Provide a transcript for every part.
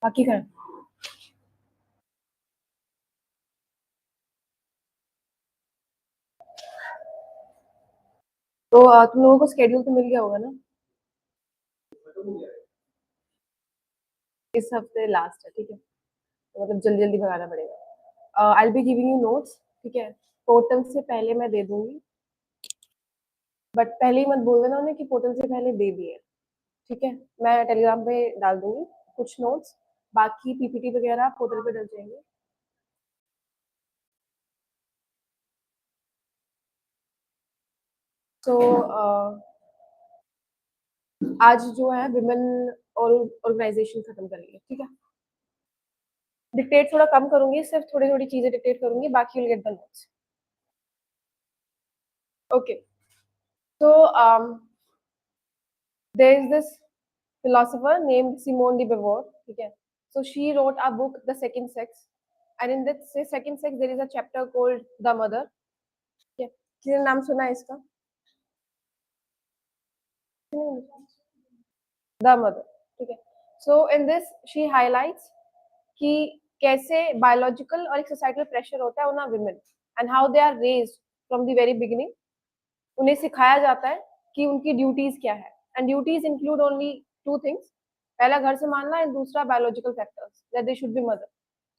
बाकी का तो तुम लोगों को स्केड्यूल तो मिल गया होगा ना? इस हफ्ते लास्ट है, ठीक है, तो मतलब जल्दी जल्दी भगाना पड़ेगा। I will be giving you notes, ठीक है, पोर्टल से पहले मैं दे दूंगी, बट पहले ही मत बोल देना उन्हें कि पोर्टल से पहले दे दिए, ठीक है। मैं टेलीग्राम पे डाल दूंगी कुछ नोट्स, बाकी पीपीटी वगैरह पोर्टल पे डल जाएंगे। तो आज जो है विमेन ऑर्गेनाइजेशन खत्म करेंगे, ठीक है। डिक्टेट थोड़ा कम करूंगी, सिर्फ थोड़ी थोड़ी चीजें डिक्टेट करूंगी, बाकी will get the notes. Okay, तो there is this philosopher named Simone de Beauvoir, ठीक है। So she wrote a book, The Second Sex, and in that second sex there is a chapter called The Mother, ठीक है। किसी ने नाम सुना है इसका? The Mother, ठीक है। So in this she highlights कि कैसे बायोलॉजिकल और एक सोसाइटल प्रेशर होता है on women and how they are raised from the very beginning। उन्हें सिखाया जाता है कि उनकी ड्यूटीज क्या है, and duties include only two things, पहला घर संभालना एंड दूसरा biological factors, that they should be mother.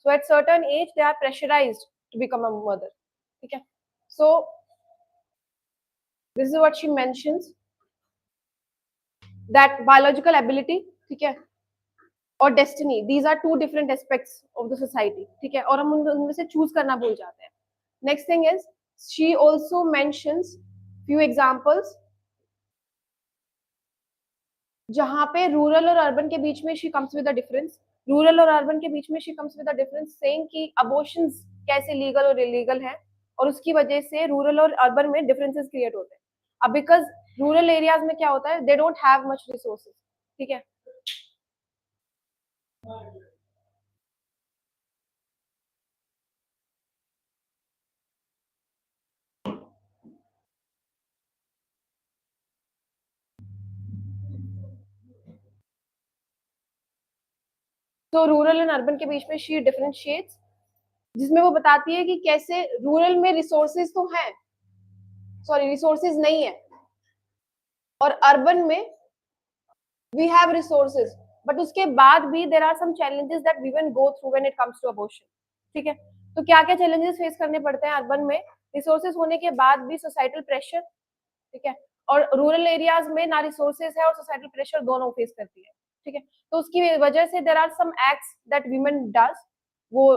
So at certain age they are pressurized to become a mother, ठीक है। So this is what she mentions, that biological ability, ठीक है, और destiny, these are two different aspects of the society, ठीक है, और हम उनमें से चूज करना भूल जाते हैं। Next thing is she also mentions few examples जहाँ पे रूरल और अर्बन के बीच में she comes with a difference, rural और अर्बन के बीच में she comes with a difference, saying कि अबॉर्शंस कैसे लीगल और इलीगल है, और उसकी वजह से रूरल और अर्बन में डिफरेंसेस क्रिएट होते हैं। अब बिकॉज रूरल एरियाज में क्या होता है, they don't have much resources, ठीक है। तो रूरल एंड अर्बन के बीच में शी डिफरेंशिएट्स, जिसमें वो बताती है कि कैसे रूरल में रिसोर्सेज तो हैं, सॉरी रिसोर्सेज नहीं है, और अर्बन में वी हैव रिसोर्सेज, बट उसके बाद भी there are some challenges that women go through when it comes to abortion, ठीक है। तो क्या क्या चैलेंजेस फेस करने पड़ते हैं अर्बन में, रिसोर्सेज होने के बाद भी सोसाइटल प्रेशर, ठीक है, और रूरल एरियाज में ना रिसोर्सेज है और सोसाइटल प्रेशर दोनों फेस करती है, ठीक है। तो उसकी वजह से there are some acts that women does, वो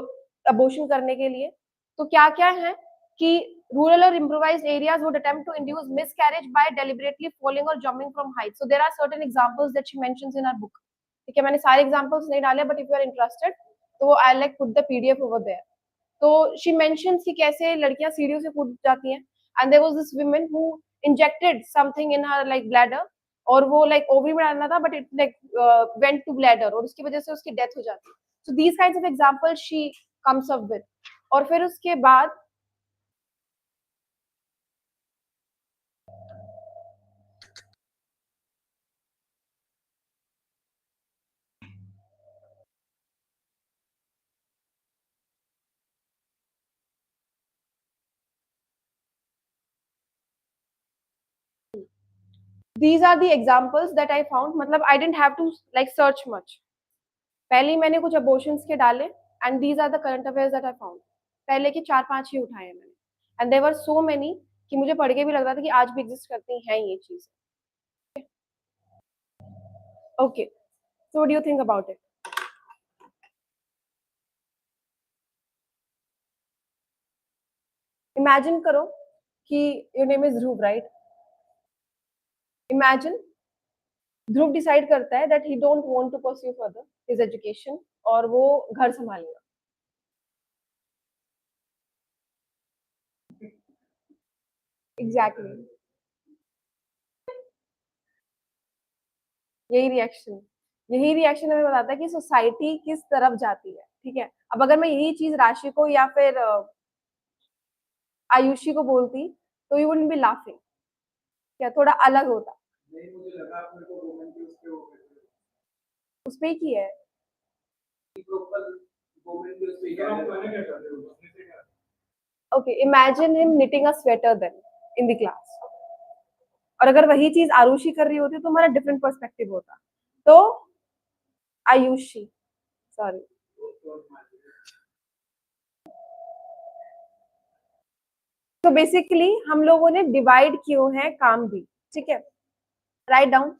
अबॉर्शन करने के लिए। तो क्या क्या है कि रूरल और improvised areas would attempt to induce miscarriage by deliberately falling or jumping from heights. So there are certain examples that she mentions in her book, ठीक है। मैंने सारे examples नहीं डाले, but if you are interested तो I'll like put the PDF over there. तो she mentions कि कैसे लड़कियां सीढ़ियों से कूद जाती हैं, and there was this woman who injected something in her like bladder, और वो like ओवरी में डालना था, but it like went to bladder, और उसकी वजह से उसकी डेथ हो जाती है। So these kinds of examples she comes up with, और फिर उसके बाद these are the examples that I found, मतलब I didn't have to like search much, पहले ही मैंने कुछ abortions के डाले, and these are the current affairs that I found, पहले के 4-5 ही उठाए मैंने, and there were so many कि मुझे पढ़ के भी लग रहा था कि आज भी एग्जिस्ट करती हैं ये चीज। Okay, so what do you think about it? Imagine करो कि your name is Dhruv, right? Imagine Dhruv decide करता है that he don't want to pursue further his education, और वो घर संभालेगा। एग्जैक्टली यही रिएक्शन, यही रिएक्शन हमें बताता है कि सोसाइटी किस तरफ जाती है, ठीक है। अब अगर मैं यही चीज राशि को या फिर आयुषी को बोलती तो यू वुडंट बी लाफिंग, क्या थोड़ा अलग होता। नहीं, मुझे लगा आप मेरे को वुमेन की उस पे ही की है। Okay, imagine him knitting a sweater then in the class. और अगर वही चीज आरुषि कर रही होती तो हमारा डिफरेंट पर्सपेक्टिव होता. तो आयुषी, सॉरी. तो बेसिकली हम लोगों ने डिवाइड किए हैं काम भी. ठीक है, write down.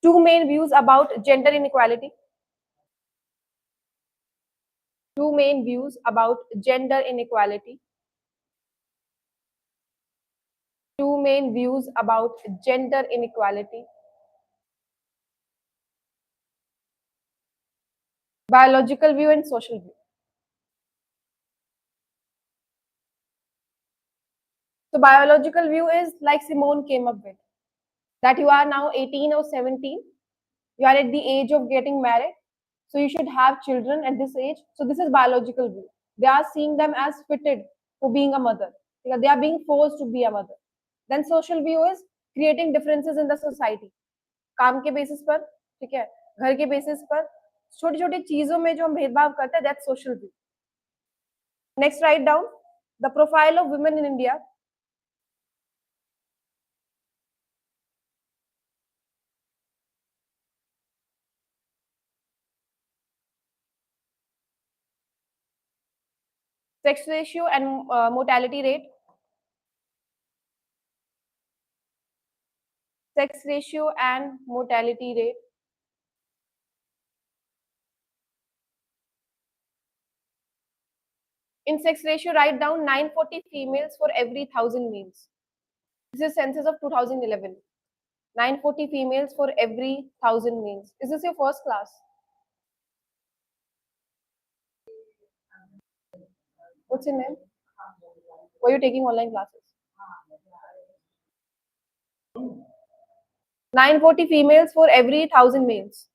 Two main views about gender inequality. Two main views about gender inequality. Two main views about gender inequality. Biological view and social view. So biological view is like Simone came up with, that you are now 18 or 17, you are at the age of getting married, so you should have children at this age. So this is biological view. They are seeing them as fitted for being a mother. They are being forced to be a mother. Then social view is creating differences in the society. काम के basis पर, ठीक है, घर के basis पर, छोटी छोटी चीजों में जो हम भेदभाव करते हैं, that's social view. Next, write down the profile of women in India. Sex ratio and mortality rate. Sex ratio and mortality rate. In sex ratio, write down 940 females for every 1,000 males. This is census of 2011. 940 females for every 1,000 males. Is this your first class? What's your name? Were you taking online classes? 940 females for every 1,000 males.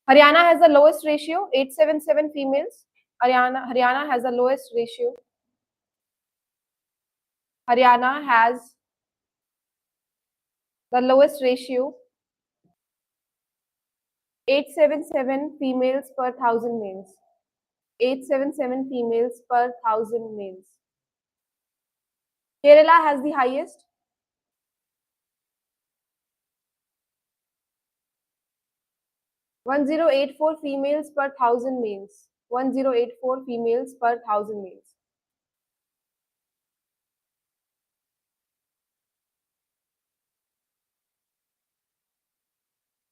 Haryana has the lowest ratio, 877 females. Haryana has the lowest ratio. Haryana has the lowest ratio, 877 females per 1,000 males. 877 females per 1,000 males. Kerala has the highest. 1084 females per 1,000 males. 1084 females per 1,000 males.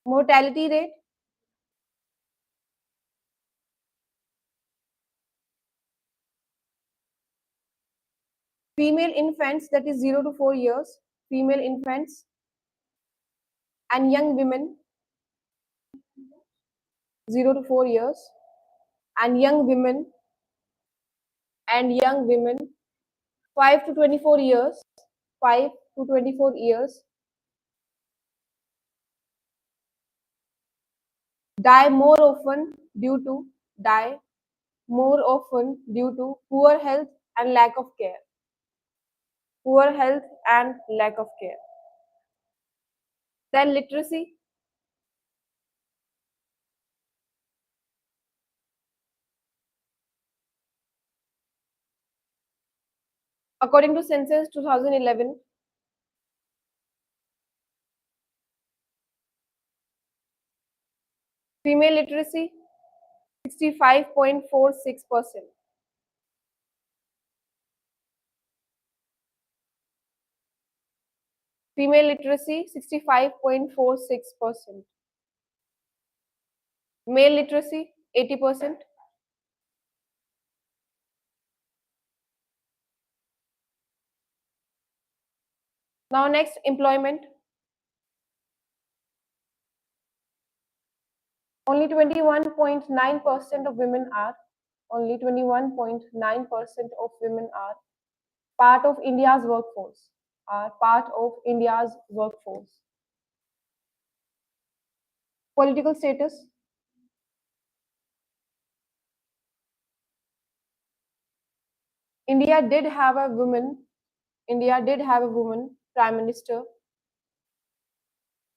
Mortality rate. Female infants, that is 0 to 4 years. Female infants and young women, 0 to 4 years, and young women 5 to 24 years, 5 to 24 years, die more often due to poor health and lack of care. Poor health and lack of care. Then literacy. According to census 2011, female literacy 65.46%. Female literacy 65.46%. Male literacy 80%. Now next, employment. Only 21.9% of women are part of India's workforce. Political status. India did have a woman prime minister.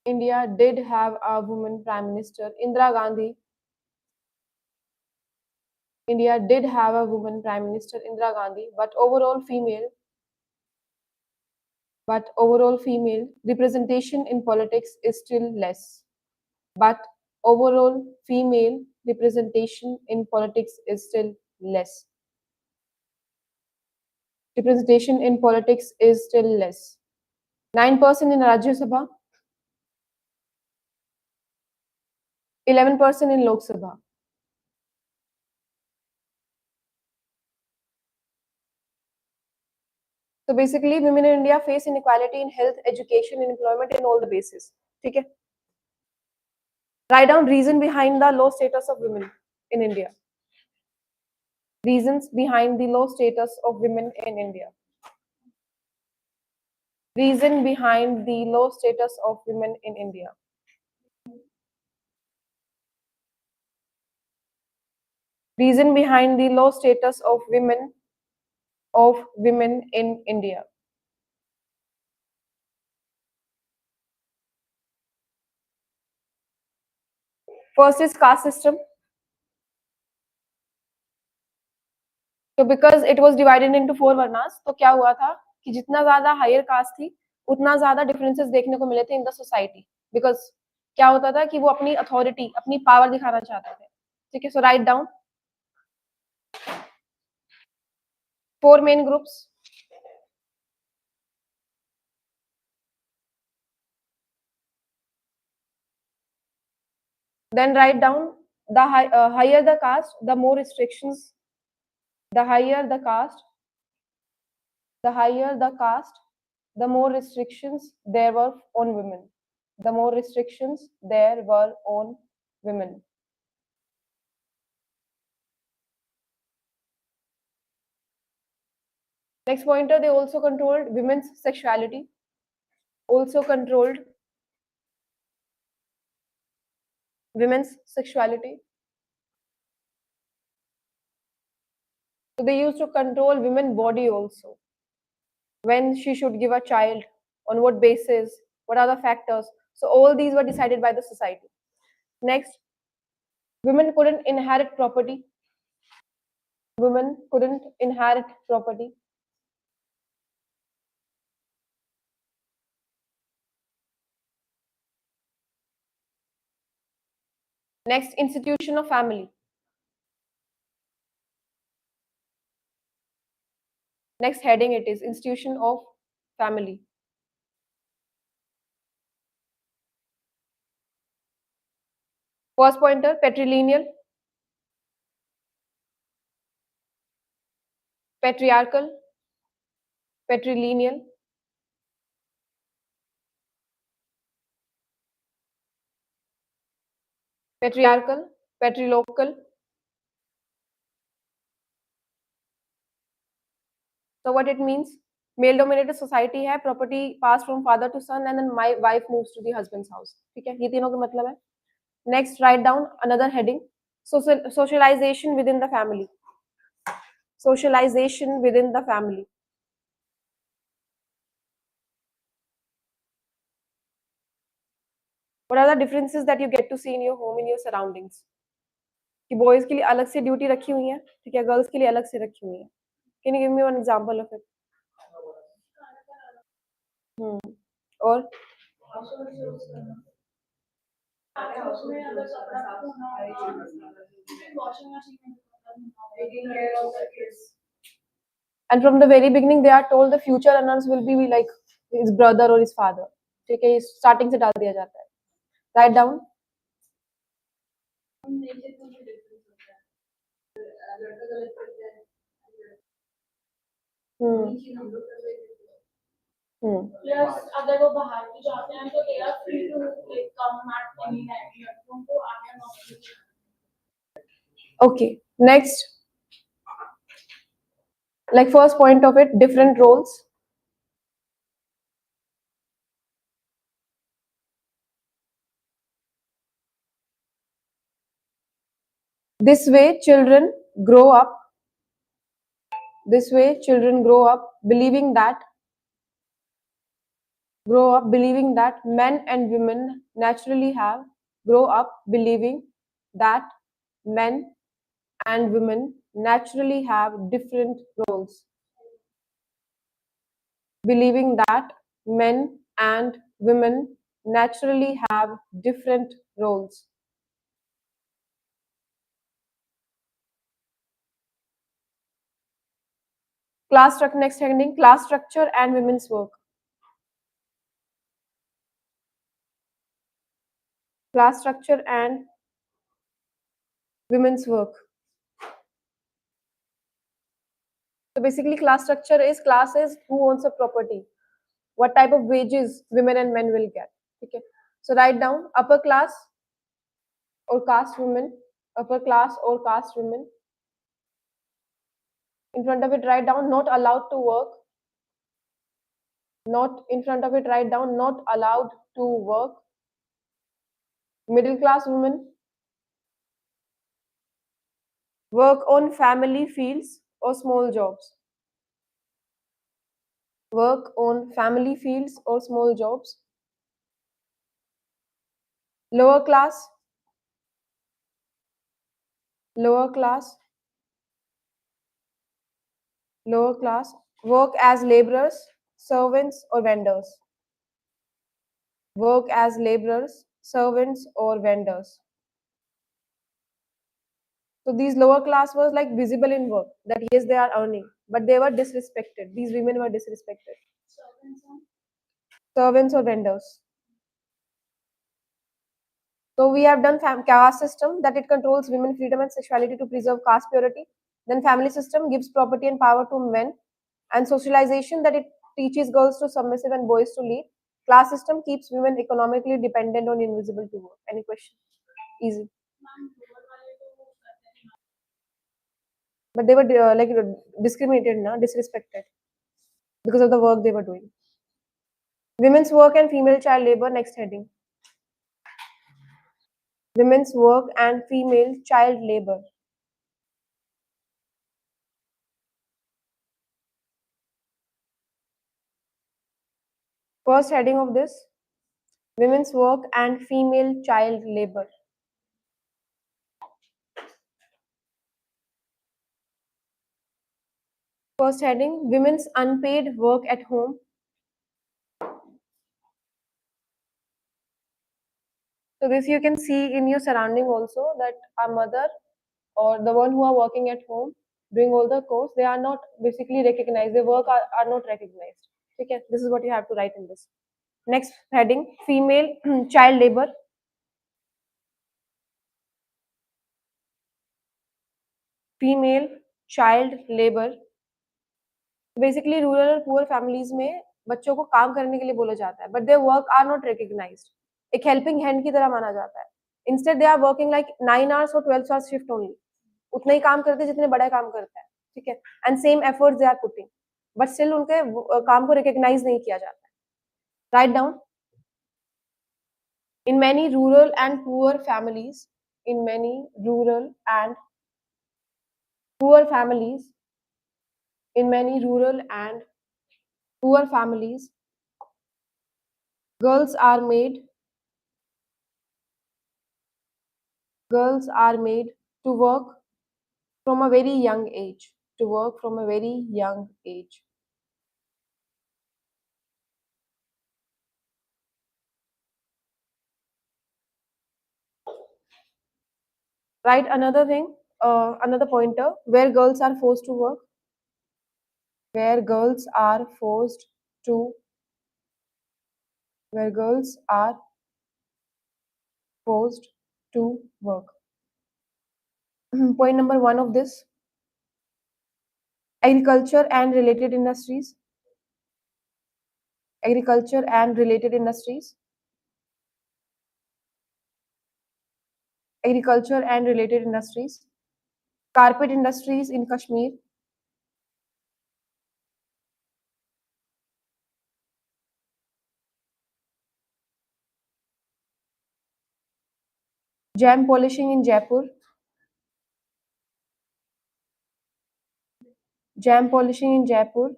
India did have a woman prime minister, Indira Gandhi. India did have a woman prime minister, Indira Gandhi, but overall female representation in politics is still less. But overall female representation in politics is still less. Representation in politics is still less. 9% in Rajya Sabha, 11% in Lok Sabha. So basically, women in India face inequality in health, education, and employment in all the bases. Okay? Write down reason behind the low status of women in India. Reasons behind the low status of women in India. Reason behind the low status of women in India. Reason behind the low status of women in India. First is caste system. तो because it was divided into 4 varnas, तो क्या हुआ था कि जितना ज्यादा higher cast थी उतना ज्यादा डिफरेंसेस देखने को मिले थे इन द सोसाइटी. बिकॉज क्या होता था कि वो अपनी अथॉरिटी, अपनी पावर दिखाना चाहते थे. ठीक है, so write down 4 main groups. Then write down the higher the caste, the more restrictions. The higher the caste, the more restrictions there were on women. The more restrictions there were on women. Next pointer, they also controlled women's sexuality. Also controlled women's sexuality. So they used to control women's body also. When she should give a child, on what basis, what are the factors. So all these were decided by the society. Next, women couldn't inherit property. Women couldn't inherit property. Next, institution of family. Next heading it is institution of family. First pointer, patrilineal, patriarchal, patrilineal, patriarchal, patrilocal. So what it means? Male dominated society है, property passed from father to son, and then my wife moves to the husband's house. ठीक है, ये तीनों का मतलब है. Next, write down another heading, socialization within the family. Socialization within the family. What are the differences that you get to see in your home, in your surroundings? कि boys के लिए अलग से ड्यूटी रखी हुई है, ठीक है, गर्ल्स के लिए अलग से रखी हुई है. Can you give me one example of it? और and from the very beginning they are told the future earners will be like his brother or his father. ठीक है, starting से डाल दिया जाता है. Write down. प्लस अगर वो बाहर भी जाते हैं तो they are free to come at any time, उनको आगे नौकरी. Okay, next, like first point of it, different roles. This way children grow up believing that grow up believing that men and women naturally have grow up believing that men and women naturally have different roles, believing that men and women naturally have different roles. Next heading, class structure and women's work. Class structure and women's work. So basically class structure is classes who owns a property, what type of wages women and men will get. Okay. So write down upper class or caste women, upper class or caste women. In front of it write down not allowed to work, not in front of it write down not allowed to work. Middle class women work on family fields or small jobs. Work on family fields or small jobs. Lower class, lower class, lower class work as laborers, servants or vendors. Work as laborers, servants or vendors. So these lower class was like visible in work, that yes they are earning, but they were disrespected. These women were disrespected. Servants or vendors. So we have done caste system, that it controls women freedom and sexuality to preserve caste purity. Then family system gives property and power to men, and socialization, that it teaches girls to submissive and boys to lead. Class system keeps women economically dependent on invisible to work. Any question? Easy. But they were discriminated, na, disrespected because of the work they were doing. Women's work and female child labor. Next heading. Women's work and female child labor. First heading of this, women's work and female child labor. First heading, women's unpaid work at home. So this you can see in your surrounding also, that our mother or the one who are working at home doing all the course, they are not basically recognized. Their work are not recognized. Okay, this is what you have to write in this. Next heading, female child labor. Female child labor. Basically rural और poor families में बच्चों को काम करने के लिए बोला जाता है, but their work are not recognized. एक हेल्पिंग हैंड की तरह माना जाता है। Instead they are working like 9 hours और 12 आवर्स शिफ्ट ओनली। उतना ही काम करते हैं जितने बड़ा काम करता है, ठीक है, and same efforts they are putting, but still उनके काम को रिकॉग्नाइज नहीं किया जाता है। Write down, in many rural and poor families, in many rural and poor families, in many rural and poor families, girls are made girls are made to work from a very young age, to work from a very young age. Write another thing, another pointer, where girls are forced to work, where girls are forced to, where girls are forced to work. Point number 1 of this, agriculture and related industries, agriculture and related industries, agriculture and related industries, carpet industries in Kashmir, jam polishing in Jaipur, jam polishing in Jaipur,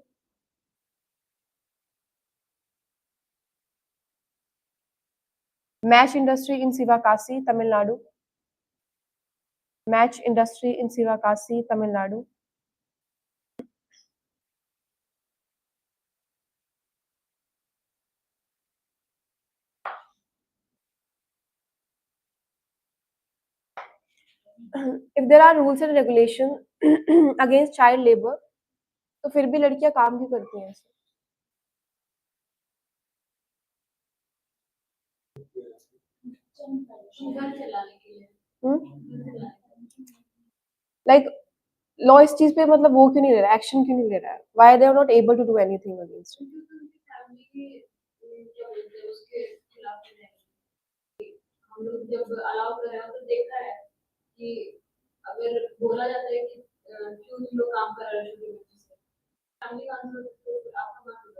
Match industry in Sivakasi, Tamil Nadu. Match industry in Sivakasi, Tamil Nadu. If there are rules and regulations against child labor, तो फिर भी लड़कियां काम क्यों करती हैं ऐसे? Like law इस चीज पे मतलब वो क्यों नहीं ले रहा है, एक्शन क्यों नहीं ले रहा है? Why they are not able to do anything against it? हम लोग जब अलाउ कर रहे हो तो देखा है कि अगर बोला जाता है कि क्यों तुम लोग काम कर रहे हो, फैमिली का आंसर तो आपका मान लो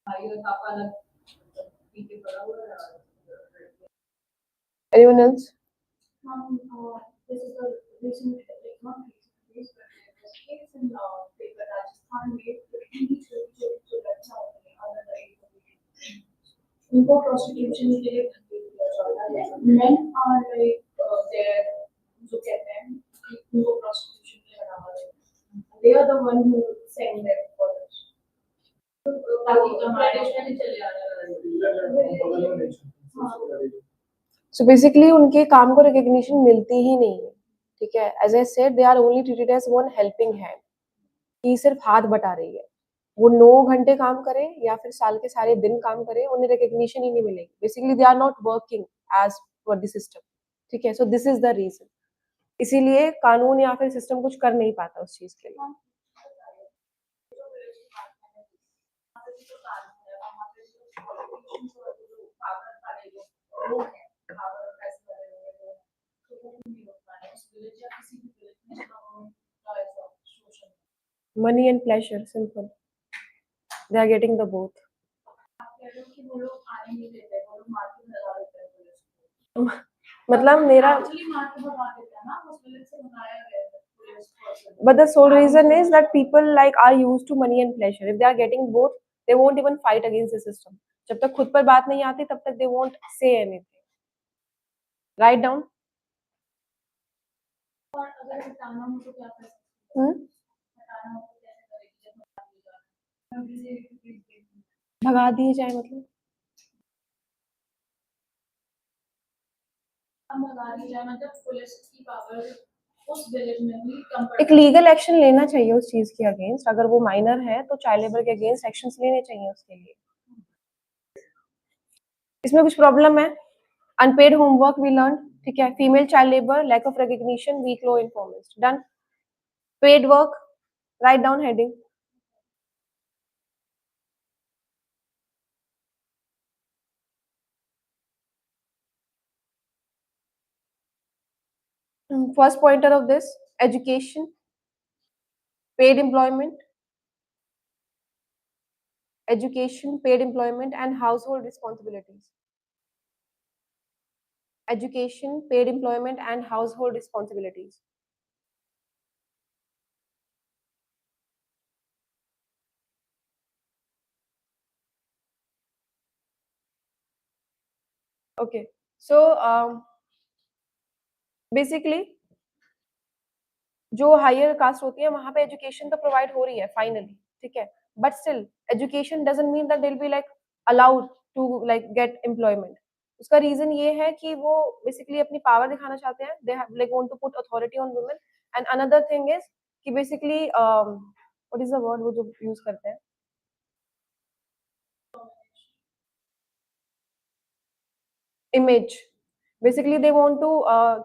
भाई और पापा अलग पीछे पड़ा हुआ है. Anyone else? This is a recent, like not recent case, but there was a case in paper Rajasthan made 15 that's how under the age of 18. उनको prostitution के लिए भर्ती किया जाता है. Men are like their जो कहते हैं कि उनको prostitution के लिए बनावा देते हैं. They are the one who send them for this. ताकि traditionally चले आ रहा है. So basically उनके काम को recognition मिलती ही नहीं है, ठीक है? As I said, they are only treated as one helping hand. कि सिर्फ हाथ बटा रही है. वो 9 घंटे काम करे या फिर साल के सारे दिन काम करे, उन्हें recognition ही नहीं मिलेगी. Basically they are not working as per the system. ठीक है? So this is the reason. इसीलिए कानून या फिर सिस्टम कुछ कर नहीं पाता उस चीज के लिए. Money and pleasure, simple. They are getting the both. मतलब मेरा but the sole reason is that people like are used to money and pleasure. If they are getting both, they won't even fight against the system. जब तक खुद पर बात नहीं आती तब तक they won't say anything. Write down. भगा दिए जाए मतलब एक लीगल एक्शन लेना चाहिए उस चीज के अगेंस्ट. अगर वो माइनर है तो चाइल्ड लेबर के अगेंस्ट एक्शंस लेने चाहिए उसके लिए. इसमें कुछ प्रॉब्लम है? अनपेड होमवर्क वी लर्न, ठीक है? Female child labour, lack of recognition, weak law enforcement. Done. Paid work, write down heading. First pointer of this, education, paid employment, and household responsibilities. Education, paid employment, and household responsibilities. Okay, so basically जो higher cast होती है वहां पे education तो provide हो रही है finally, ठीक है? But still education doesn't mean that they will be like allowed to like get employment. उसका रीजन ये है कि वो बेसिकली अपनी पावर दिखाना चाहते हैं. They have like want to put authority on women. And another thing is कि basically what is the word वो जो यूज करते हैं, image. Basically they want to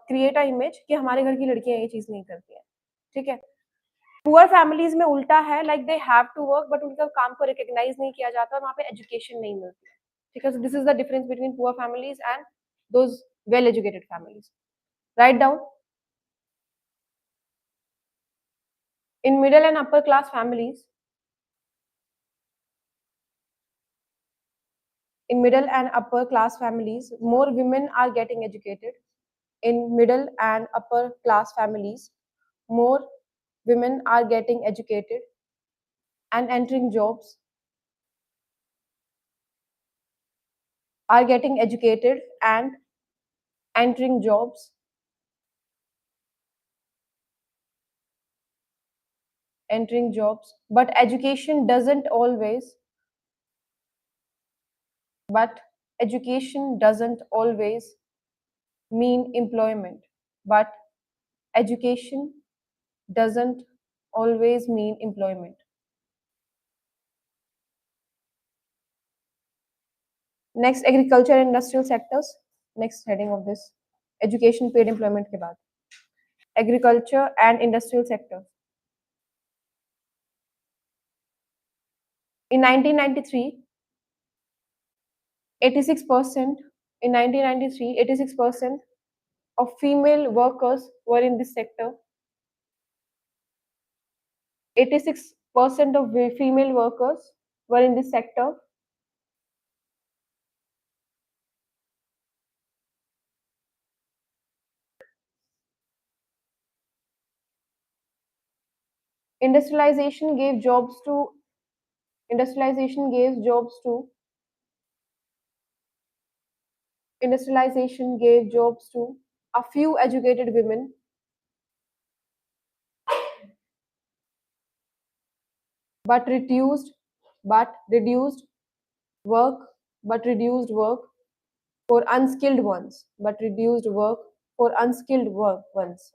create a image कि हमारे घर की लड़कियां ये चीज नहीं करती हैं, ठीक है? पुअर फैमिलीज में उल्टा है, like they have to work but उनका काम को रिकॉग्नाइज नहीं किया जाता और वहाँ पे एजुकेशन नहीं मिलती है, ठीक है? So this is the difference between poor families and those well educated families. Write down. In middle and upper class families, in middle and upper class families, more women are getting educated. In middle and upper class families, more women are getting educated and entering jobs. are getting educated and entering jobs, but education doesn't always, but education doesn't always mean employment, but education doesn't always mean employment. Next, agriculture and industrial sectors. Next heading of this, education paid employment के बाद. Agriculture and industrial sector. In 1993, 86% in 1993, 86% of female workers were in this sector. 86% of female workers were in this sector. Industrialization gave jobs to industrialization gave jobs to industrialization gave jobs to a few educated women, but reduced but reduced work but reduced work for unskilled ones but reduced work for unskilled ones.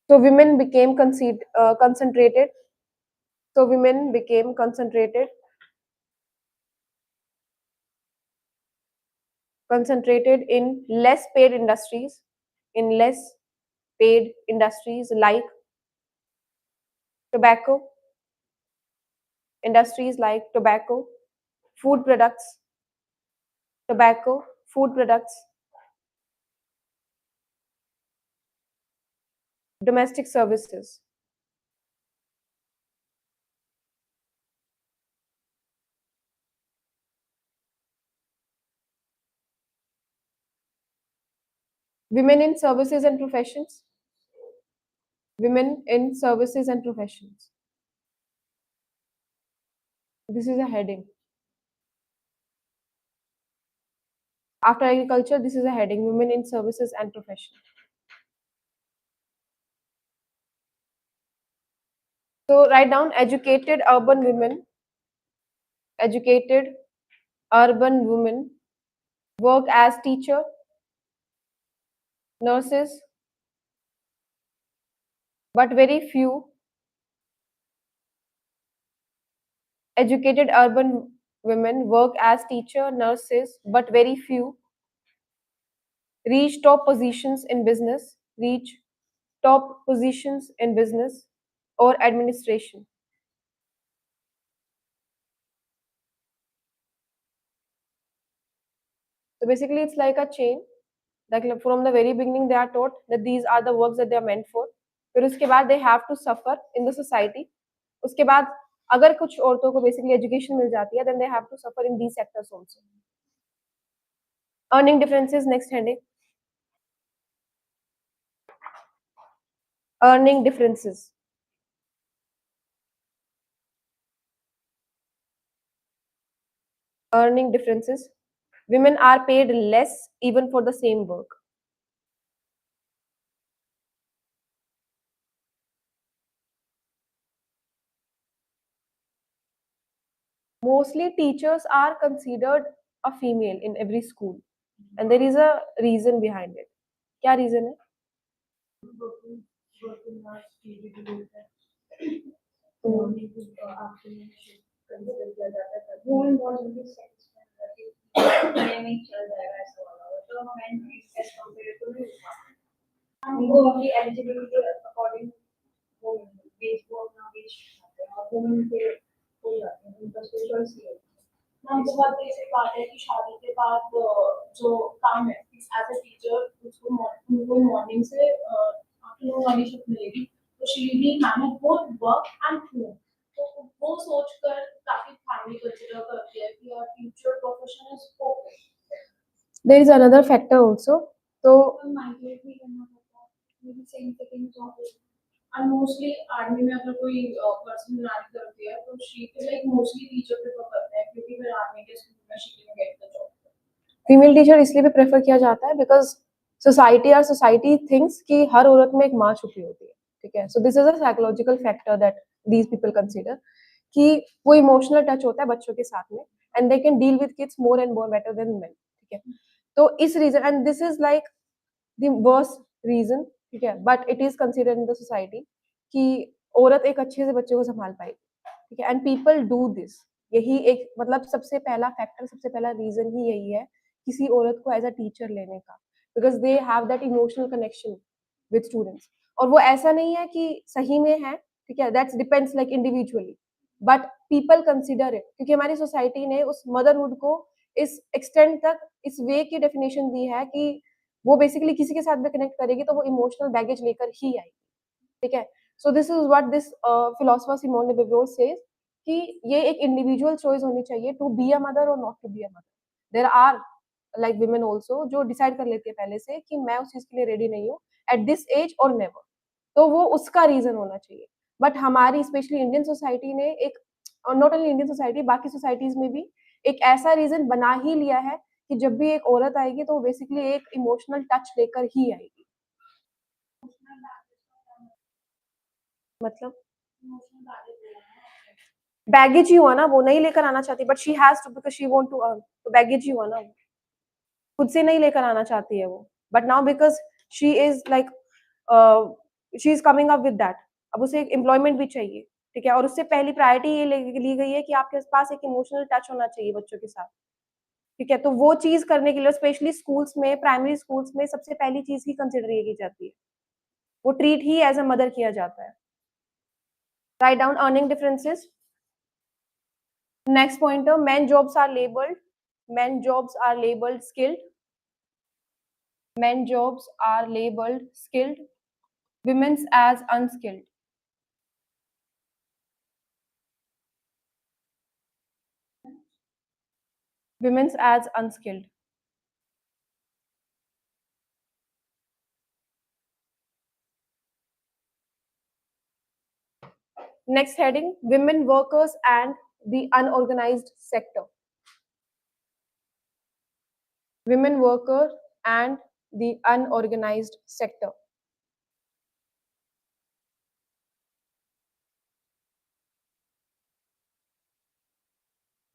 So women became concentrated. So women became concentrated in less paid industries, like tobacco, food products, food products, domestic services. Women in services and professions. Women in services and professions. This is a heading. After agriculture, this is a heading, women in services and professions. So write down educated urban women work as teacher, nurses, but very few educated urban women work as teacher, nurses, but very few reach top positions in business or administration. So basically, it's like a chain. Like from the very beginning, they are taught that these are the works that they are meant for. फिर उसके बाद they have to suffer in the society. उसके बाद अगर कुछ औरतों को basically education मिल जाती है, then they have to suffer in these sectors also. Earning differences, next heading. Earning differences. Earning differences. Women are paid less even for the same work. Mostly teachers are considered a female in every school, and there is a reason behind it. क्या reason है? हाँ, बहुत basic बात है कि शादी के बाद जो काम है एज अ टीचर उनको मॉर्निंग से आफ्टरनून वाली शिफ्ट मिलेगी तो she will be manage both work and home तो वो सोचकर काफी फैमिली कंसीडर करती है कि यार future profession is perfect. There is another factor also. So migrate भी करना पड़ता है, may be same second job. And mostly army में अगर कोई पर्सन नारी करती है तो she is like mostly teacher prefer करते हैं क्योंकि फिर आर्मी के स्कूल में she can get the job. Female teacher इसलिए भी प्रेफर किया जाता है बिकॉज सोसाइटी थिंक्स कि हर औरत में एक माँ छुपी होती है, ठीक है. So this is a psychological factor that these people consider कि वो इमोशनल टच होता है बच्चों के साथ में and they can deal with kids more and more better than men, ठीक है. तो इस reason and this is like the worst reason, ठीक है, but it is considered in the society कि औरत एक अच्छे से बच्चे को संभाल पाएगी, ठीक है. एंड पीपल डू दिस, यही एक मतलब सबसे पहला फैक्टर, सबसे पहला रीजन ही यही है किसी औरत को एज अ टीचर लेने का, because they have that emotional connection with students. और वो ऐसा नहीं है कि सही में है, ठीक है, that's depends like individually, but people consider it क्योंकि हमारी सोसाइटी ने उस मदरहुड को इस एक्सटेंड तक इस वे की डेफिनेशन दी है कि वो बेसिकली किसी के साथ भी कनेक्ट करेगी तो वो इमोशनल बैगेज लेकर ही आएगी, ठीक है. So this is what this philosopher Simone de beauvoir says कि ये एक इंडिविजुअल चॉइस होनी चाहिए टू बी अ मदर और not to be a mother. There are like women also जो डिसाइड कर लेती है पहले से कि मैं उस चीज के लिए रेडी नहीं हूँ एट दिस एज और नेवर, तो वो उसका रीजन होना चाहिए. बट हमारी स्पेशली इंडियन सोसाइटी ने एक, नॉट ओनली इंडियन सोसाइटी, बाकी सोसाइटीज में भी एक ऐसा रीजन बना ही लिया है कि जब भी एक औरत आएगी तो बेसिकली एक इमोशनल टच लेकर ही आएगी. मतलब बैगेज ही हुआ ना, वो नहीं लेकर आना चाहती but she has to because she want to earn, तो बैगेज ही हुआ ना, वो खुद से नहीं लेकर आना चाहती है वो, but now because she is like she is coming up with that, अब उसे एक एम्प्लॉयमेंट भी चाहिए, ठीक है. और उससे पहली प्रायोरिटी ये ली गई है कि आपके पास एक इमोशनल टच होना चाहिए बच्चों के साथ, ठीक है. तो वो चीज करने के लिए स्पेशली स्कूल्स में, प्राइमरी स्कूल्स में सबसे पहली चीज ही कंसिडर ये की जाती है, वो ट्रीट ही एज अ मदर किया जाता है. Write down earning differences. Next pointer, men jobs are labeled skilled. Men jobs are labeled skilled. Women's as unskilled. Women's as unskilled. Next heading, women workers and the unorganized sector. Women worker and the unorganized sector.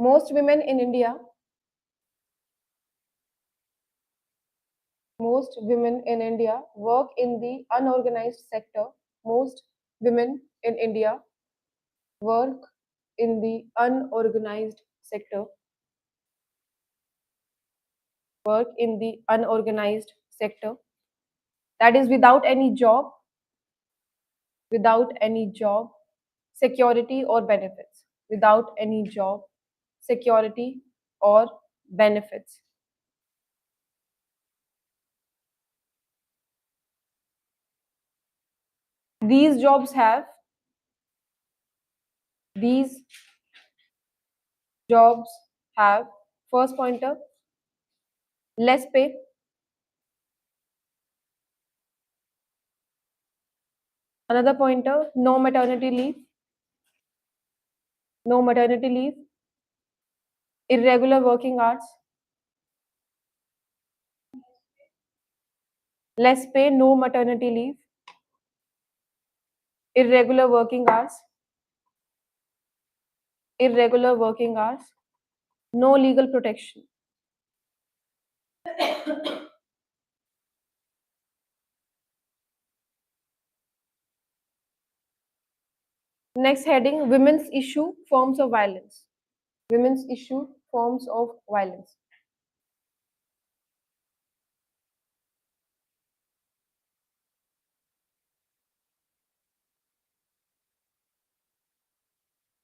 Most women in India work in the unorganized sector. Most women in India work in the unorganized sector. Work in the unorganized sector. That is without any job, security or benefits. Without any job, security or benefits. These jobs have first pointer, less pay. Another pointer, no maternity leave. Irregular working hours. Less pay, no maternity leave. Irregular working hours. No legal protection. Next heading, women's issue, forms of violence. Women's issue, forms of violence.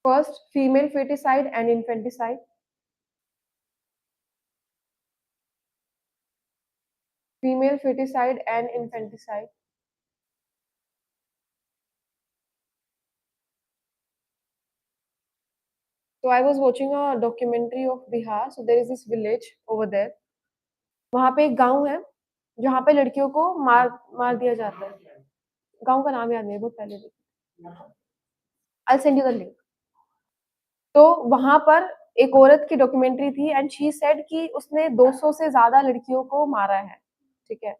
First, female feticide and infanticide. Female feticide and infanticide. So I was watching a documentary of Bihar. So there is this village over there. वहाँ पे एक गांव है जहाँ पे लड़कियों को मार दिया जाता है. गाँव का नाम याद नहीं है, बहुत पहले देखी। I'll send you the link. तो वहां पर एक औरत की डॉक्यूमेंट्री थी एंड शी सेड कि उसने 200 से ज्यादा लड़कियों को मारा है, ठीक है,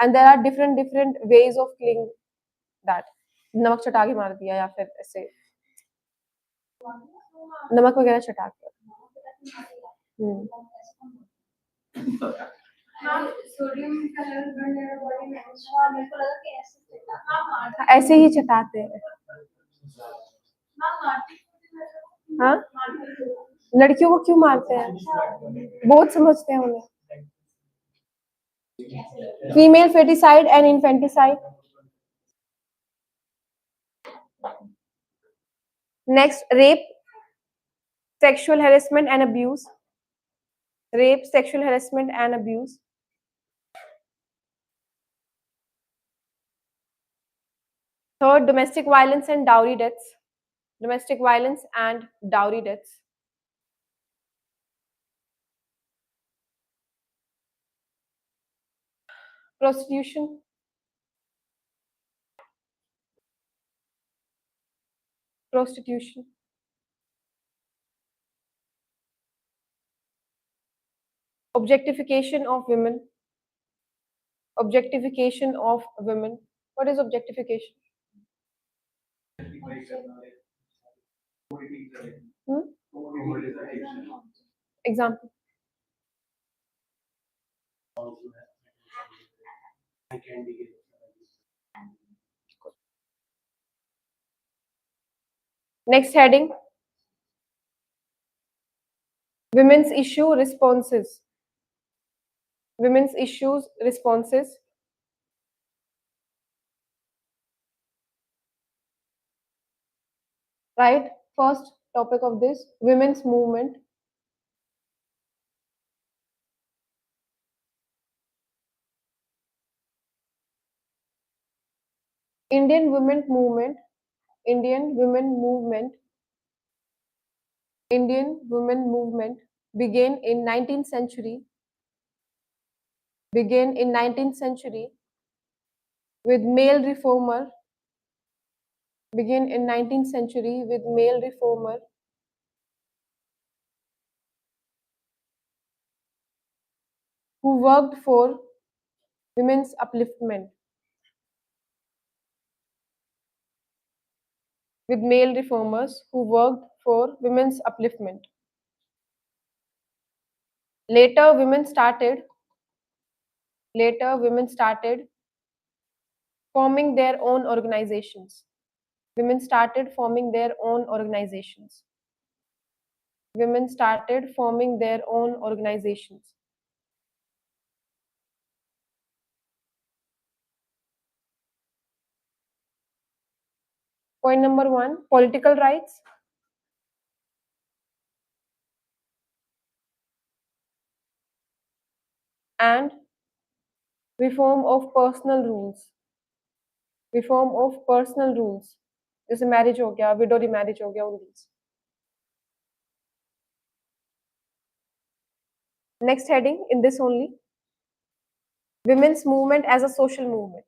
and there are different different ways of killing that. नमक चटा के मार दिया या फिर ऐसे नमक वगैरह चटा के। ऐसे ही चटाते हैं। हाँ, लड़कियों को क्यों मारते हैं? बहुत समझते हैं उन्हें। Female foeticide and infanticide. Next, rape, sexual harassment and abuse. Rape, sexual harassment and abuse. Third, domestic violence and dowry deaths. Domestic violence and dowry deaths. Prostitution. Prostitution. Objectification of women. Objectification of women. What is objectification? Example. Next heading. Women's issue responses. Women's issues responses. Right? First topic of this, women's movement. Indian women movement. Indian women movement. Indian women movement began in 19th century. Began in 19th century with male reformer. Began in 19th century with male reformer who worked for women's upliftment. With male reformers who worked for women's upliftment. Later, women started forming their own organizations. Women started forming their own organizations. Women started forming their own organizations. Point number 1, political rights. And reform of personal rules. Reform of personal rules. जैसे marriage हो गया, window remarriage हो गया, उन these. Next heading in this only, women's movement as a social movement.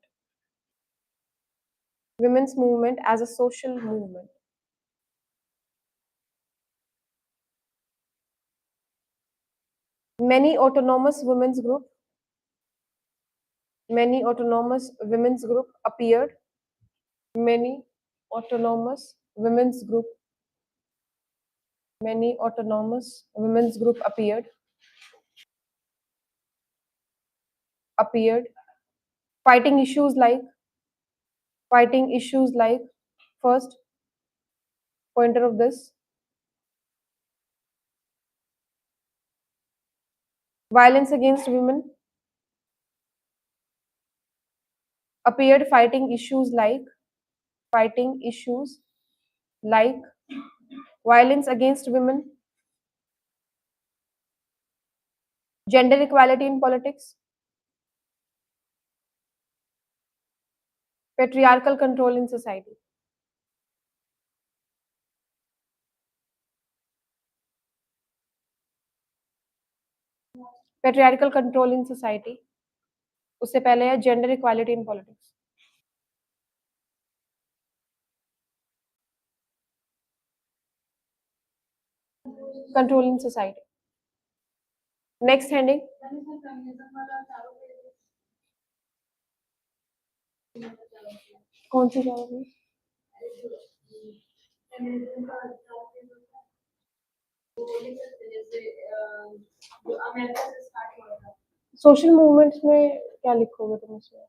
Women's movement as a social movement. Many autonomous women's group. Many autonomous women's group appeared. Many autonomous women's group. Many autonomous women's group appeared. Fighting issues like first pointer of this, violence against women. Appeared fighting issues like violence against women, gender equality in politics, patriarchal control in society. Patriarchal control in society. उससे पहले है gender equality in politics. Controlling society. Next heading, कौन सी जाएगी? Social movements में क्या लिखोगे तुम इसमें?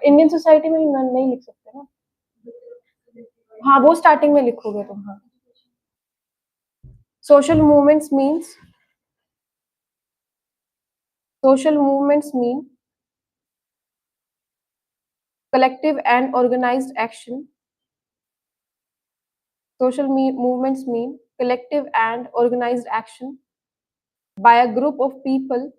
इंडियन सोसाइटी में नहीं लिख सकते ना। हाँ, वो स्टार्टिंग में लिखोगे तुम। हाँ, social movements means collective and organized action. Movements mean collective and organized action by a group of people,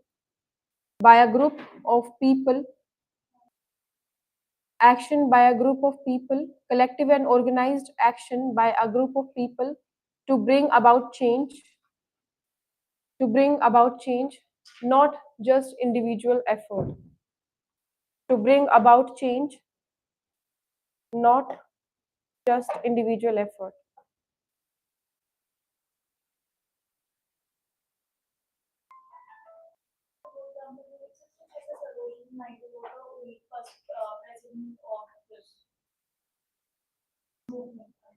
action by a group of people, collective and organized action by a group of people to bring about change, not just individual effort. To bring about change, not just individual effort.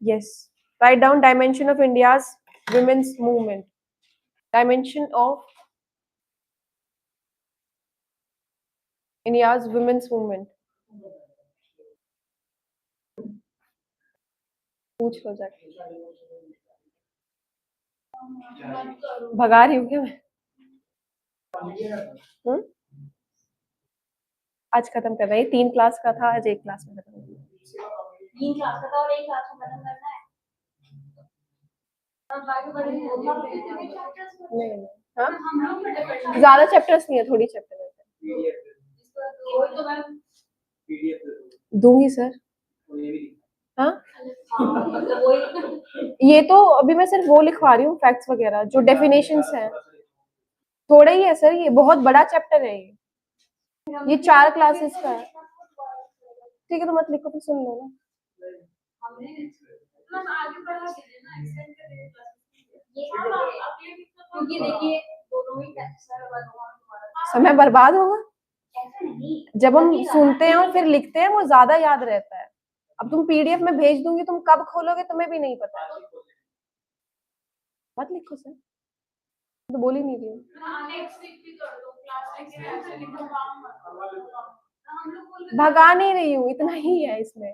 Yes. Write down dimension of India's women's movement. Dimension of India's women's movement. पूछ लो जाके। भगा रही हूँ क्या मैं? आज खत्म कर रहे हैं। 3 क्लास का था, आज 1 क्लास में खत्म। 3 क्लास का था और 1 क्लास में खत्म करना है। नहीं, हाँ, ज्यादा चैप्टर्स नहीं है, थोड़ी चैप्टर है। दूंगी सर। हाँ, ये तो अभी मैं सिर्फ वो लिखवा रही हूँ, फैक्ट्स वगैरह जो डेफिनेशंस हैं। थोड़ा ही है सर, ये बहुत बड़ा चैप्टर है। ये 4 क्लासेस का है। ठीक है, तो मत लिखो, फिर सुन लो ना। समय बर्बाद होगा जब हम सुनते हैं और फिर लिखते हैं, वो ज्यादा याद रहता है। अब तुम पीडीएफ में भेज दूंगी, तुम कब खोलोगे तुम्हें भी नहीं पता। मत लिखो सर, तो बोल ही नहीं रही हूँ। भगा नहीं रही हूँ, इतना ही है इसमें।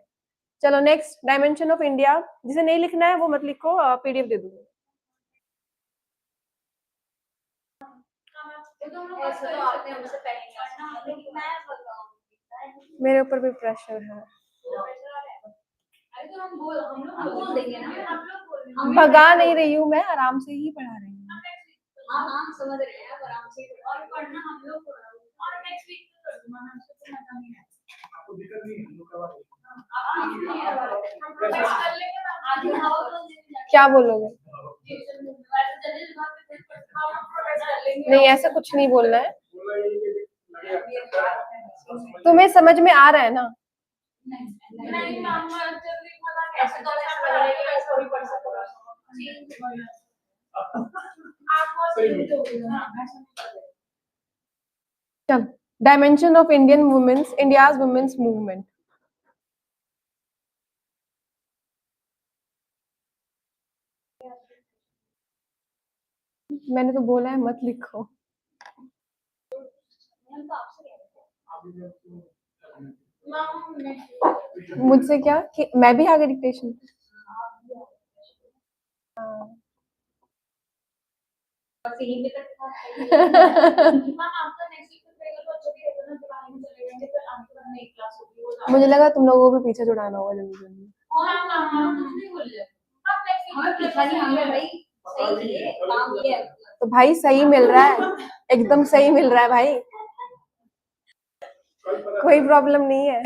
चलो नेक्स्ट, डायमेंशन ऑफ इंडिया। जिसे नहीं लिखना है वो मत लिखो, पीडीएफ दे दूंगी। मेरे ऊपर भी प्रेशर है। भगा नहीं रही हूँ मैं, आराम से ही पढ़ा रही हूँ। हाँ, समझ रहे हैं, आराम से। और पढ़ना हम लोग को और नेक्स्ट वीक को कर दूंगा, हमसे तो मजा नहीं है। आपको दिक्कत नहीं है, क्या बोलोगे? नहीं, ऐसा कुछ नहीं बोलना है। तुम्हें समझ में आ रहा है ना? नहीं मैम, ऐसे तो ऐसा लग रहा है कि ऐसा थोड़ी पढ़ सकते हो। चल, dimension of India's women's movement. मैंने तो बोला है मत लिखो। मुझसे क्या कि मैं भी आ गई डिक्टेशन। मुझे लगा तुम लोगों को भी पीछे छुड़ाना होगा जल्दी जल्दी। तो भाई सही मिल रहा है, एकदम सही मिल रहा है भाई, कोई प्रॉब्लम नहीं है।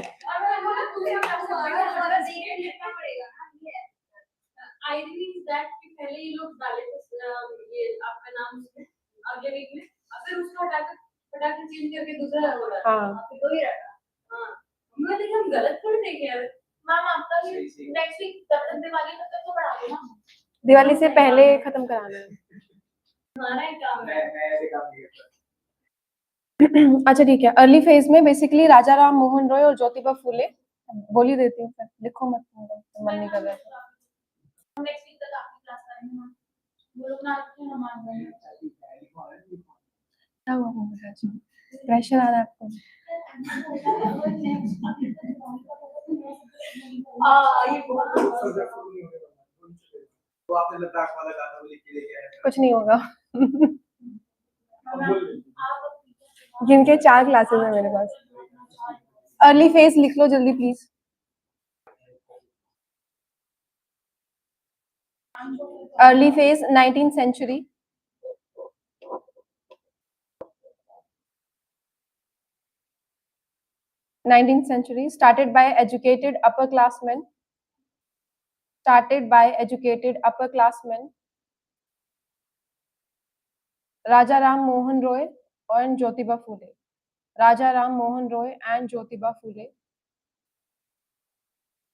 पहले ये लोग डाले ये आपका नाम उसमें अगले वीक में, फिर उसको हटाकर चेंज करके दूसरा लगा। हाँ, फिर तो ही रखा। हाँ, मैं देखा हम गलत पढ़ रहे हैं यार। मैम आपका नेक्स्ट वीक 10 दिन वाली तक तो पढ़ा देना। दिवाली से पहले खत्म कराना है। अच्छा ठीक है, अर्ली फेज में बेसिकली राजा राम मोहन रॉय और ज्योतिबा फूले, बोल ही देती हूँ सर, लिखो मत, मन नहीं कर रहा है। नेक्स्ट वीक तक आपकी क्लास करेंगे हम, वो लोग ना क्यों ना मान रहे हैं। क्या हुआ मुझे, प्रेशर आ रहा है आपको? तो आपने लद्दाख वाला गाना भी लिख के लेके आए? कुछ नहीं होगा। जिनके 4 क्लासेस है मेरे पास। अर्ली फेज लिख लो जल्दी please. Early phase 19th century, 19th century, started by educated upperclassmen, Raja Ram Mohan Roy and Jyotiba Phule, Raja Ram Mohan Roy and Jyotiba Phule,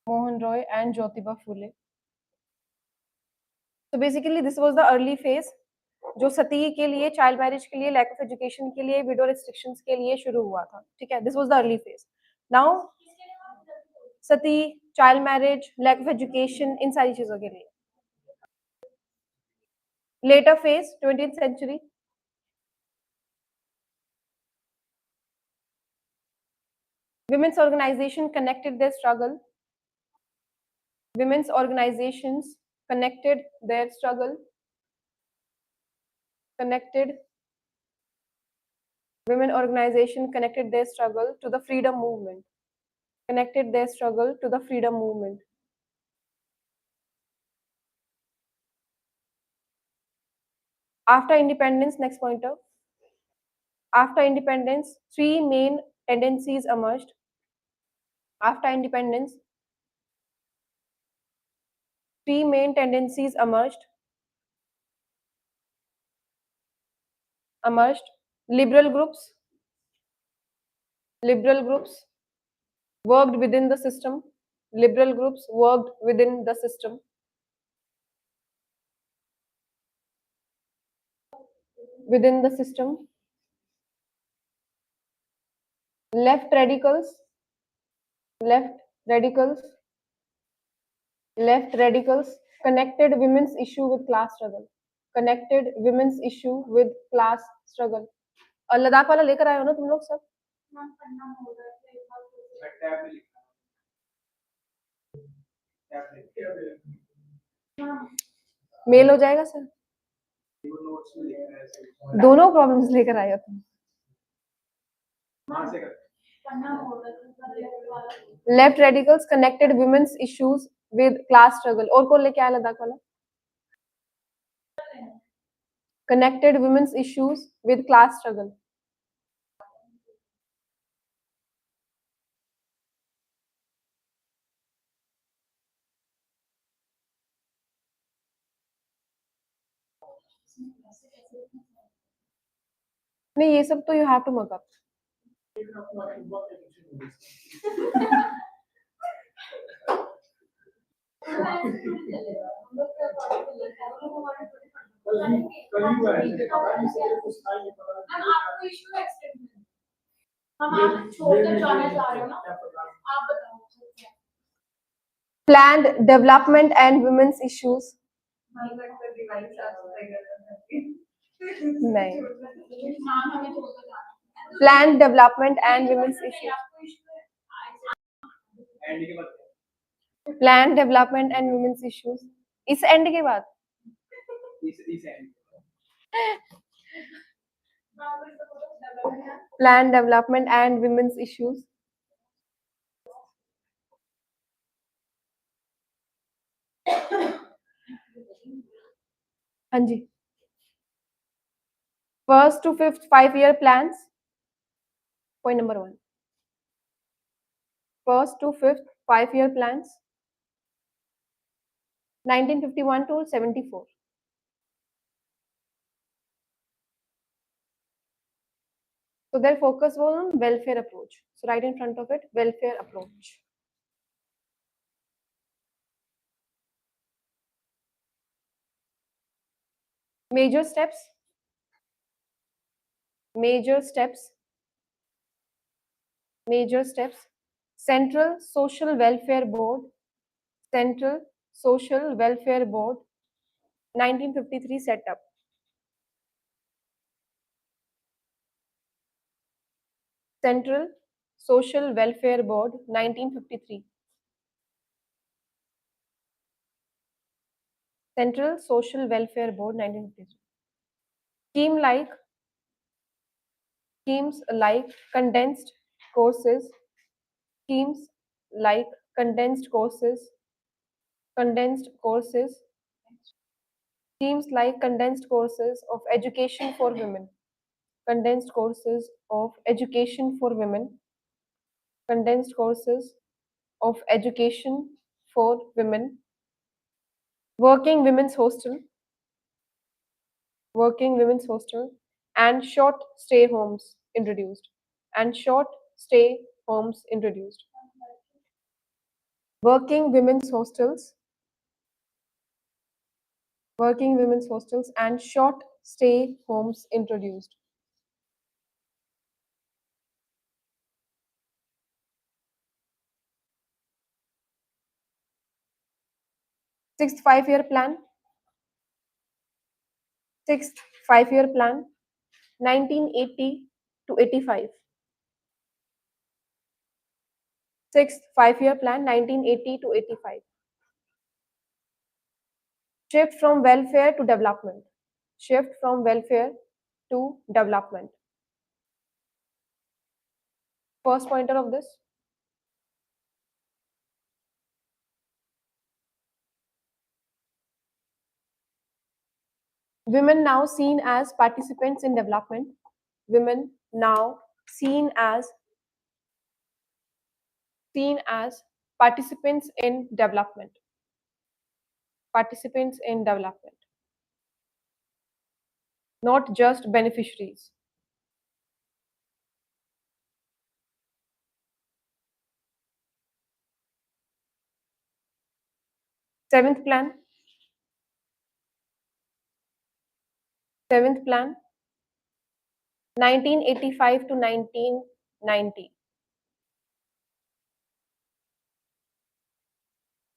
Mohan Roy and Jyotiba Phule. So basically this was the early phase जो सती के लिए, child marriage के लिए, lack of education के लिए, window restrictions के लिए शुरू हुआ था, ठीक है, this was the early phase. Now sati, child marriage, lack of education, इन सारी चीजों के लिए। Later phase 20th century, women's organization connected their struggle, women's organizations connected their struggle, women organization connected their struggle to the freedom movement, After independence, next pointer, after independence, 3 main tendencies emerged. After independence, 3 main tendencies emerged. Liberal groups worked within the system. Liberal groups worked within the system. Left radicals connected women's issue with class struggle. और लद्दाख वाला लेकर आए हो ना तुम लोग सब? Mail हो जाएगा सर? दोनों प्रॉब्लम्स लेकर आए हो तुम? Left radicals connected women's issues with class struggle. और कौन लेके आया लद्दाख वाला? Connected women's issues with class struggle. नहीं, ये सब तो you have to mug up. Planned development and women's issues. नहीं, planned development and women's issues. Planned development and women's issues. इस एंड के बाद planned development and women's issues. हाँ जी, 1st to 5th 5-year plans. Point number 1. 1st to 5th 5-year plans. 1951 to 74. So their focus was on welfare approach. So right in front of it, welfare approach. Major steps. Major steps. Major steps. Central Social Welfare Board. Central Social Welfare Board. 1953 set up. Central Social Welfare Board. 1953. Central Social Welfare Board. 1953. Schemes like condensed courses. Schemes like condensed courses. Condensed courses. Schemes like condensed courses of education for women. Condensed courses of education for women. Condensed courses of education for women. Working women's hostel. Working women's hostel. And short stay homes introduced. And short stay homes introduced. Working women's hostels. Working women's hostels and short stay homes introduced. Sixth five-year plan. Sixth five-year plan, 1980 to 85. Sixth five-year plan, 1980 to 85. Shift from welfare to development. Shift from welfare to development. First pointer of this. Women now seen as participants in development. Women now seen as participants in development. Participants in development. Not just beneficiaries. Seventh plan. Seventh plan, 1985 to 1990.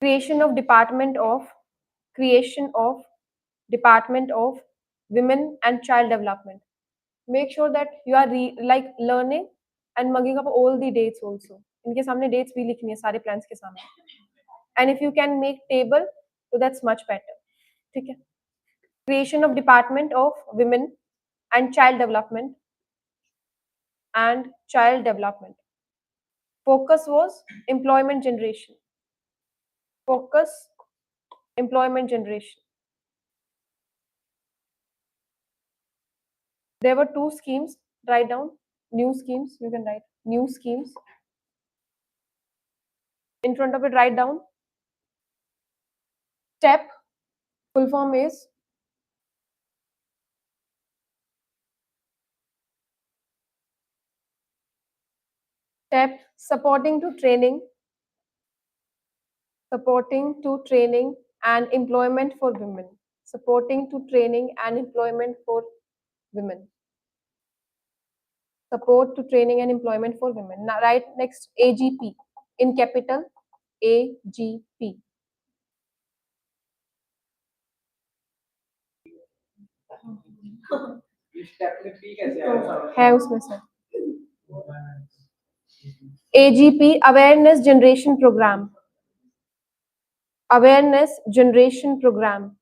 Creation of Department of Women and Child Development. Make sure that you are learning and mugging up all the dates also. इनके सामने dates भी लिखनी है सारे plans के सामने. And if you can make table, so that's much better. ठीक है? Creation of Department of Women and Child Development. Focus was employment generation. Focus employment generation. There were two schemes. Write down new schemes. You can write new schemes. In front of it, write down STEP. Full form is STEP, supporting to training and employment for women. Supporting to training and employment for women. Support to training and employment for women. Now write next AGP in capital AGP. है उसमें से AGP awareness generation program. Awareness generation program.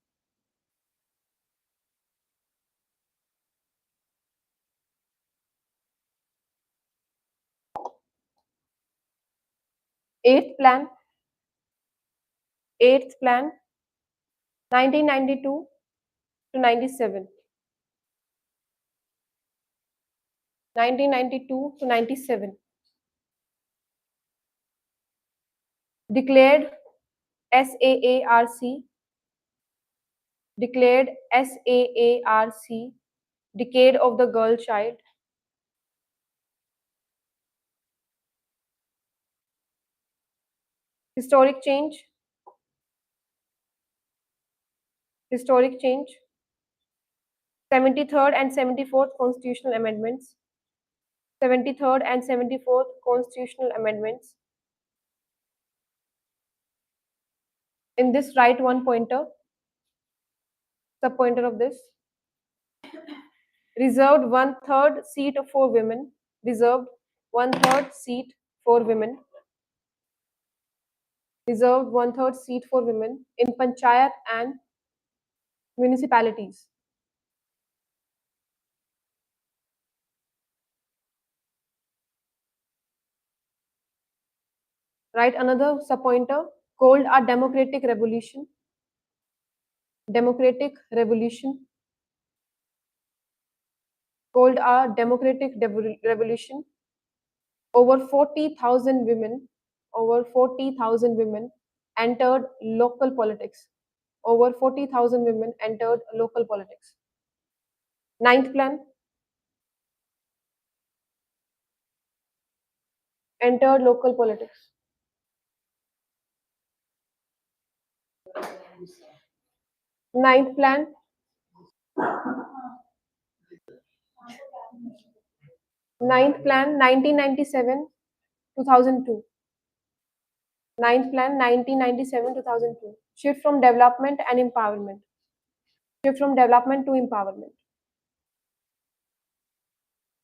Eighth plan, 1992 to 97. 1992 to 97. Declared SAARC. Declared SAARC. Decade of the Girl Child. Historic change. Historic change. 73rd and 74th constitutional amendments. 73rd and 74th constitutional amendments. In this, write one pointer, sub-pointer of this. Reserved 1/3 seat for women. Reserved 1/3 seat for women. Reserved 1/3 seat for women in panchayat and municipalities. Write another sub-pointer called a democratic revolution. Democratic revolution. Called a democratic revolution. Over 40,000 women, over 40,000 women entered local politics. Over 40,000 women entered local politics. Ninth plan, entered local politics. Ninth plan, ninth plan 1997 2002. Ninth plan 1997 2002. Shift from development and empowerment. Shift from development to empowerment.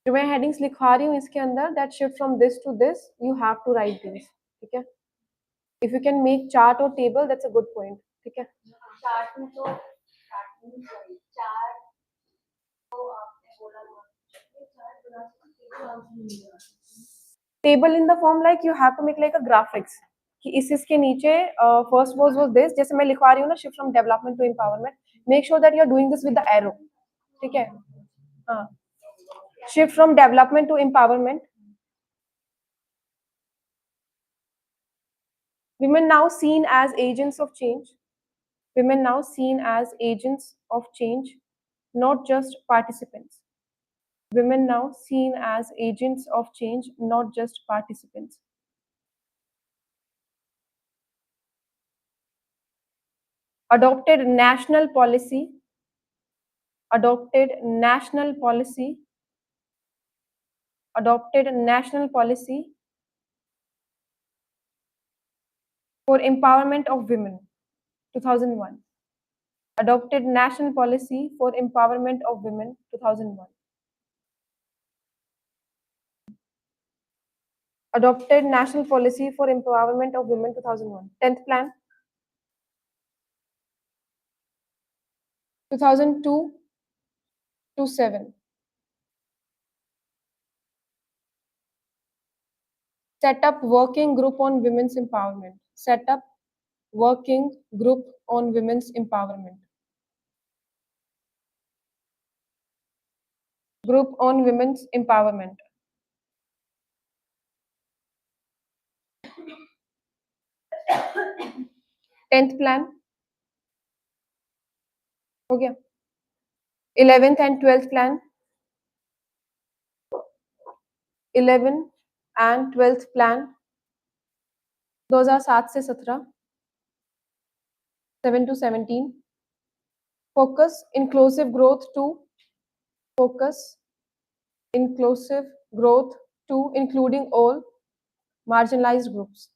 जो मैं headings लिखवा रही हूँ इसके अंदर, that shift from this to this you have to write this. ठीक है, if you can make chart और table that's a good point. ठीक है, चार्ट में तो चार्ट तो आपने बोला table in the form like you have to make like a graphics कि इसके नीचे फर्स्ट वाज दिस, जैसे मैं लिखवा रही हूँ ना, shift from development to empowerment. Make sure that you are doing this with the arrow. ठीक है, हाँ, shift from development to empowerment. Women now seen as agents of change. Women now seen as agents of change, not just participants. Women now seen as agents of change, not just participants. Adopted national policy. Adopted national policy. Adopted national policy for empowerment of women, 2001. Adopted national policy for empowerment of women, 2001. Adopted national policy for empowerment of women, 2001. 10th plan, 2002 to 7. Set up working group on women's empowerment. Set up working group on women's empowerment. Group on women's empowerment. Tenth plan. हो गया. 11th and 12th plan. 11 and 12th plan. 2007 से 17. 7 to 17. Focus inclusive growth to. Focus inclusive growth to including all marginalized groups.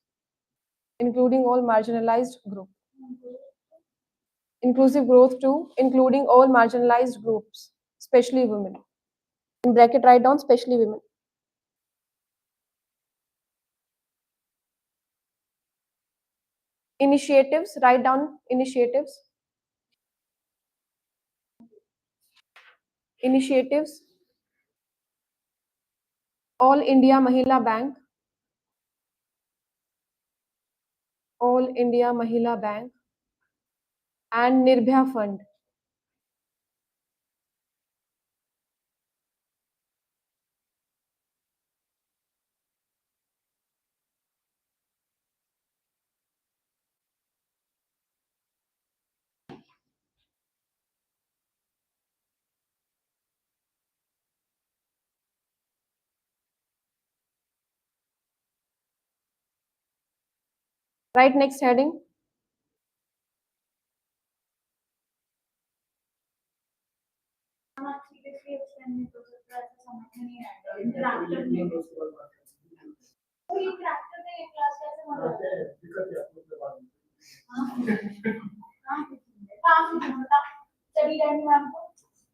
Including all marginalized groups. Inclusive growth to including all marginalized groups, especially women. In bracket write down especially women. Initiatives, write down initiatives. Initiatives. All India Mahila Bank. All India Mahila Bank. And Nirbhaya Fund. Write next heading. ये crack करते हैं class कैसे मतलब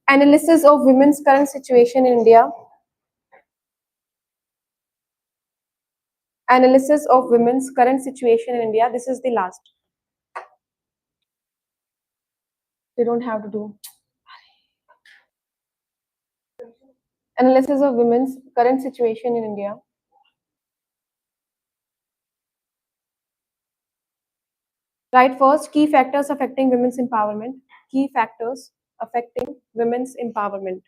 Analysis of women's current situation in India. Analysis of women's current situation in India. This is the last. You don't have to do. Analysis of women's current situation in India. Right, first, key factors affecting women's empowerment. Key factors affecting women's empowerment.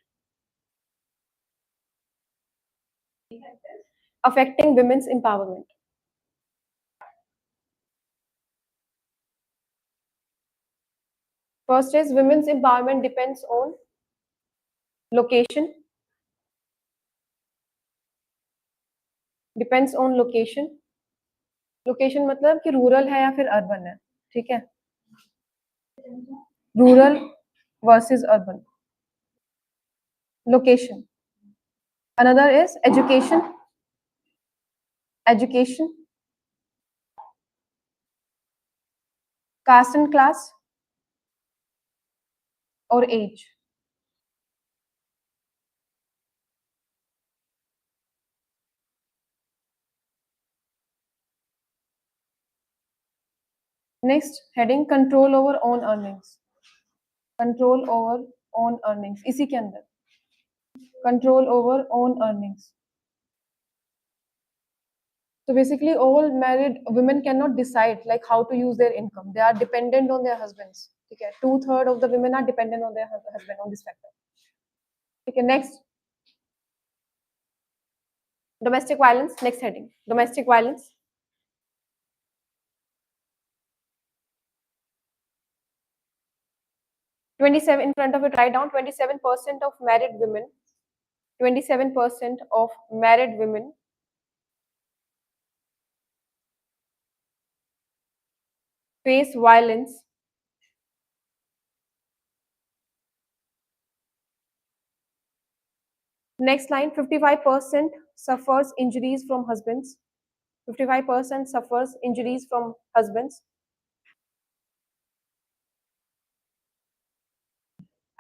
Affecting women's empowerment. First is women's empowerment depends on location. Depends on location. Location मतलब कि rural है या फिर urban है, ठीक है? Rural versus urban. Location. Another is education. Education. Caste and class or age. Next heading, control over own earnings. Control over own earnings. इसी के अंदर control over own earnings. So basically, all married women cannot decide like how to use their income. They are dependent on their husbands. Okay, 2/3 of the women are dependent on their husband on this factor. Okay, next, domestic violence. Next heading, domestic violence. 27 in front of it. Write down 27% of married women. 27% of married women face violence. Next line, 55% suffers injuries from husbands. 55% suffers injuries from husbands.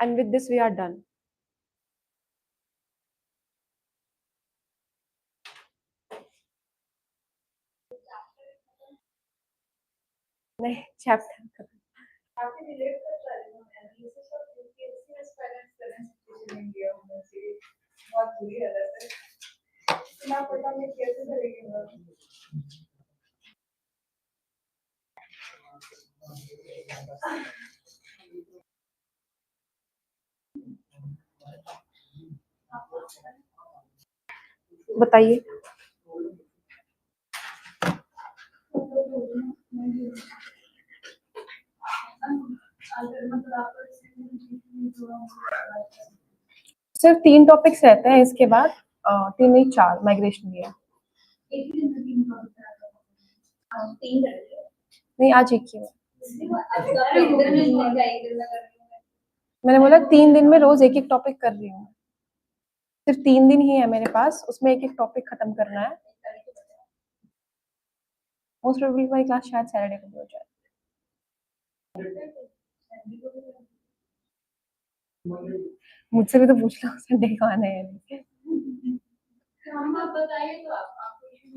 And with this, we are done. Chapter. बताइए. सिर्फ 3 topics रहते हैं इसके बाद 3 नहीं 4 migration लिया. नहीं आज एक ही है. मैंने बोला 3 दिन में रोज एक टॉपिक कर रही हूँ. सिर्फ 3 दिन ही है मेरे पास, उसमें एक टॉपिक खत्म करना है. मोस्ट प्रोबेबली हमारी क्लास शायद सैटरडे को भी हो जाए. मुझसे भी तो पूछ लो संडे को आना है. हम बताइए तो आपको इशू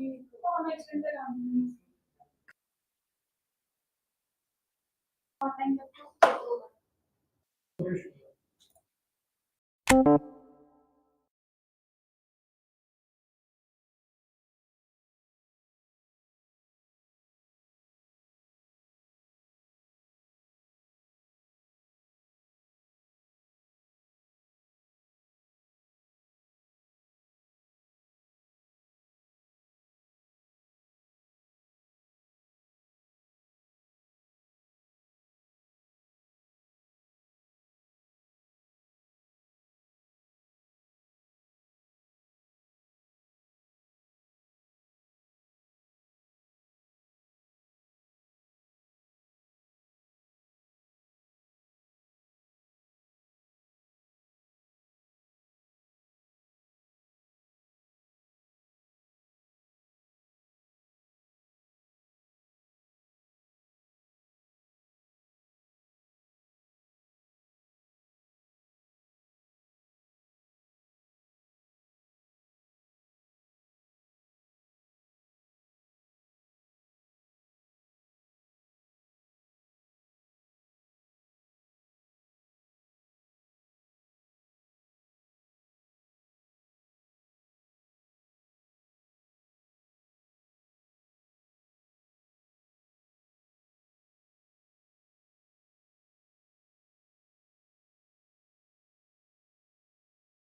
नहीं